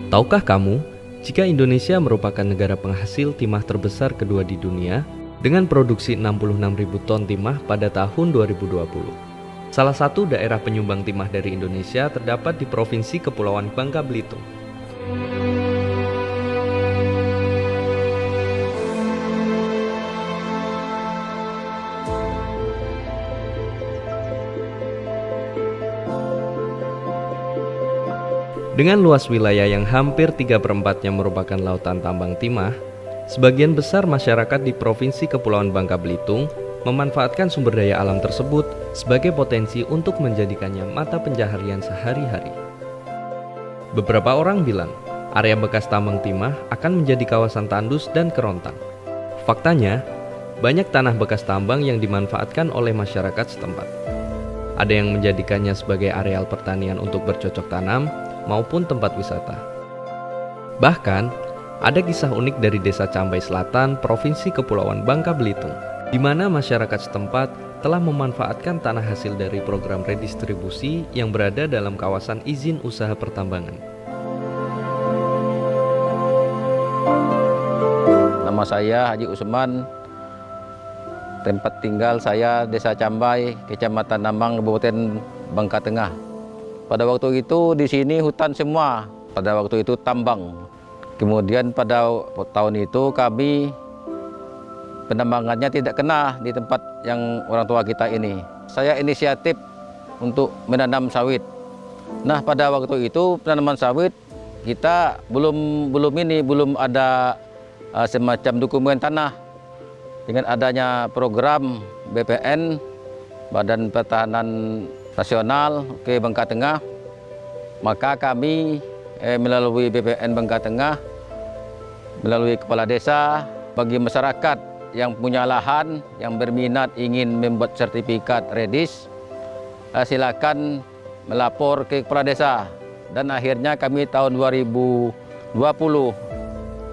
Tahukah kamu, jika Indonesia merupakan negara penghasil timah terbesar kedua di dunia dengan produksi 66.000 ton timah pada tahun 2020. Salah satu daerah penyumbang timah dari Indonesia terdapat di Provinsi Kepulauan Bangka Belitung. Dengan luas wilayah yang hampir 3/4-nya merupakan lautan tambang timah, sebagian besar masyarakat di Provinsi Kepulauan Bangka Belitung memanfaatkan sumber daya alam tersebut sebagai potensi untuk menjadikannya mata pencaharian sehari-hari. Beberapa orang bilang, area bekas tambang timah akan menjadi kawasan tandus dan kerontang. Faktanya, banyak tanah bekas tambang yang dimanfaatkan oleh masyarakat setempat. Ada yang menjadikannya sebagai areal pertanian untuk bercocok tanam, maupun tempat wisata. Bahkan, ada kisah unik dari Desa Cambai Selatan, Provinsi Kepulauan Bangka Belitung, di mana masyarakat setempat telah memanfaatkan tanah hasil dari program redistribusi yang berada dalam kawasan izin usaha pertambangan. Nama saya Haji Usman, tempat tinggal saya Desa Cambai, Kecamatan Namang, Kabupaten Bangka Tengah. Pada waktu itu di sini hutan semua, pada waktu itu tambang. Kemudian pada tahun itu kami penambangannya tidak kena di tempat yang orang tua kita ini. Saya inisiatif untuk menanam sawit. Nah, pada waktu itu penanaman sawit kita belum ada semacam dokumen tanah. Dengan adanya program BPN, Badan Pertahanan Nasional ke Bangka Tengah, maka kami melalui BPN Bangka Tengah, melalui kepala desa, bagi masyarakat yang punya lahan, yang berminat ingin membuat sertifikat redis, silakan melapor ke kepala desa. Dan akhirnya kami tahun 2020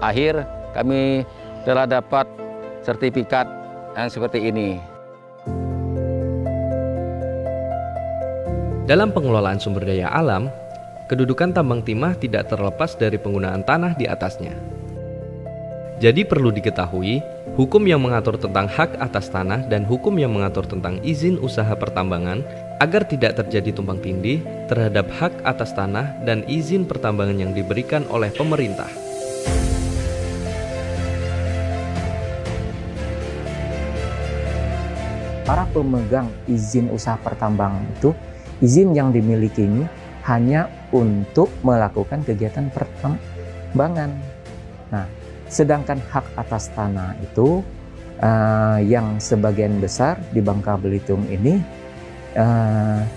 akhir kami telah dapat sertifikat yang seperti ini. Dalam pengelolaan sumber daya alam, kedudukan tambang timah tidak terlepas dari penggunaan tanah di atasnya. Jadi perlu diketahui, hukum yang mengatur tentang hak atas tanah dan hukum yang mengatur tentang izin usaha pertambangan agar tidak terjadi tumpang tindih terhadap hak atas tanah dan izin pertambangan yang diberikan oleh pemerintah. Para pemegang izin usaha pertambangan itu, izin yang dimiliki ini hanya untuk melakukan kegiatan pertambangan. Nah, sedangkan hak atas tanah itu yang sebagian besar di Bangka Belitung ini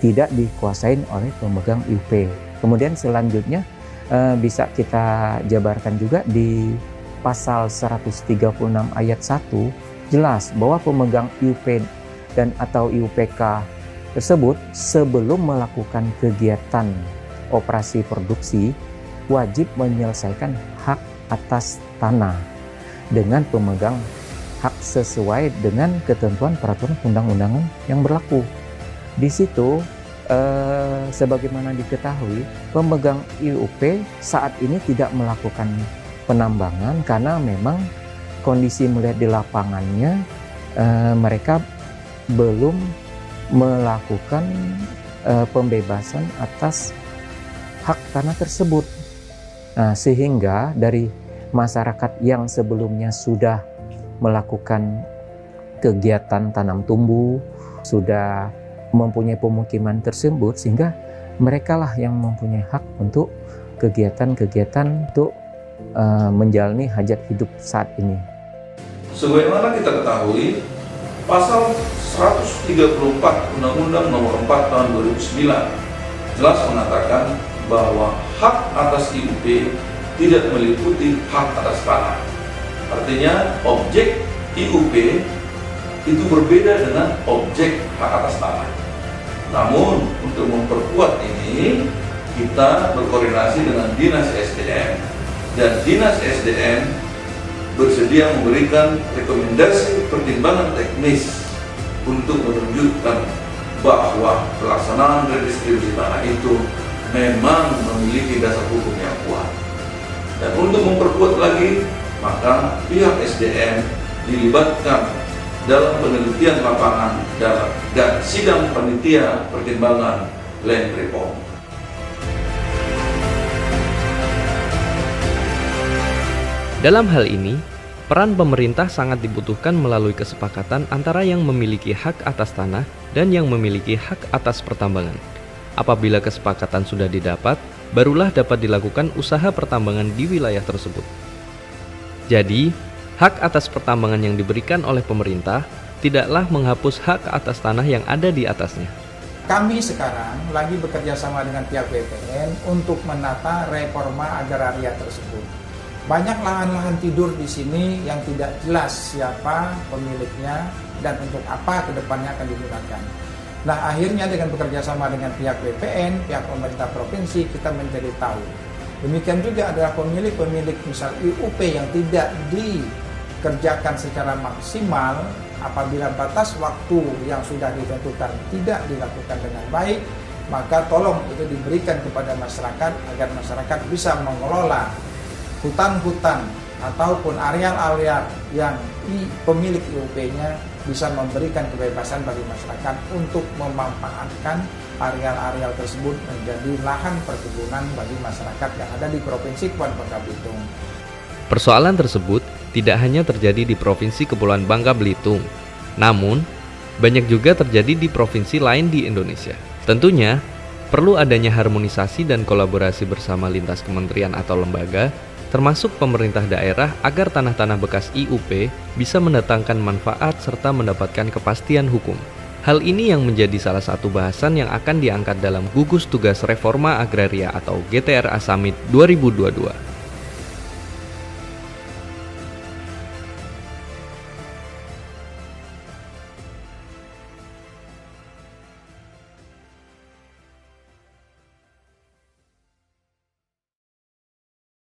tidak dikuasain oleh pemegang IUP. Kemudian selanjutnya bisa kita jabarkan juga di pasal 136 ayat 1 jelas bahwa pemegang IUP dan atau IUPK tersebut sebelum melakukan kegiatan operasi produksi wajib menyelesaikan hak atas tanah dengan pemegang hak sesuai dengan ketentuan peraturan undang-undangan yang berlaku. Di situ sebagaimana diketahui, pemegang IUP saat ini tidak melakukan penambangan karena memang kondisi melihat di lapangannya mereka belum melakukan pembebasan atas hak tanah tersebut. Nah, sehingga dari masyarakat yang sebelumnya sudah melakukan kegiatan tanam tumbuh, sudah mempunyai pemukiman tersebut, sehingga merekalah yang mempunyai hak untuk kegiatan-kegiatan untuk menjalani hajat hidup saat ini. Sebagaimana kita ketahui, Pasal 134 Undang-Undang Nomor 4 Tahun 2009 jelas mengatakan bahwa hak atas IUP tidak meliputi hak atas tanah. Artinya objek IUP itu berbeda dengan objek hak atas tanah. Namun untuk memperkuat ini, kita berkoordinasi dengan Dinas SDM, dan Dinas SDM bersedia memberikan rekomendasi pertimbangan teknis untuk menunjukkan bahwa pelaksanaan redistribusi tanah itu memang memiliki dasar hukum yang kuat. Dan untuk memperkuat lagi, maka pihak SDM dilibatkan dalam penelitian lapangan dan sidang panitia pertimbangan land reform. Dalam hal ini, peran pemerintah sangat dibutuhkan melalui kesepakatan antara yang memiliki hak atas tanah dan yang memiliki hak atas pertambangan. Apabila kesepakatan sudah didapat, barulah dapat dilakukan usaha pertambangan di wilayah tersebut. Jadi, hak atas pertambangan yang diberikan oleh pemerintah tidaklah menghapus hak atas tanah yang ada di atasnya. Kami sekarang lagi bekerja sama dengan pihak BPN untuk menata reforma agraria tersebut. Banyak lahan-lahan tidur di sini yang tidak jelas siapa pemiliknya dan untuk apa kedepannya akan digunakan. Nah, akhirnya dengan bekerja sama dengan pihak BPN, pihak pemerintah provinsi, kita menjadi tahu. Demikian juga adalah pemilik-pemilik misal IUP yang tidak dikerjakan secara maksimal, apabila batas waktu yang sudah ditentukan tidak dilakukan dengan baik, maka tolong itu diberikan kepada masyarakat agar masyarakat bisa mengelola hutan-hutan ataupun areal-areal yang pemilik IUP-nya bisa memberikan kebebasan bagi masyarakat untuk memanfaatkan areal-areal tersebut menjadi lahan perkebunan bagi masyarakat yang ada di Provinsi Kepulauan Bangka Belitung. Persoalan tersebut tidak hanya terjadi di Provinsi Kepulauan Bangka Belitung, namun banyak juga terjadi di provinsi lain di Indonesia. Tentunya, perlu adanya harmonisasi dan kolaborasi bersama lintas kementerian atau lembaga, termasuk pemerintah daerah agar tanah-tanah bekas IUP bisa mendatangkan manfaat serta mendapatkan kepastian hukum. Hal ini yang menjadi salah satu bahasan yang akan diangkat dalam Gugus Tugas Reforma Agraria atau GTRA Summit 2022.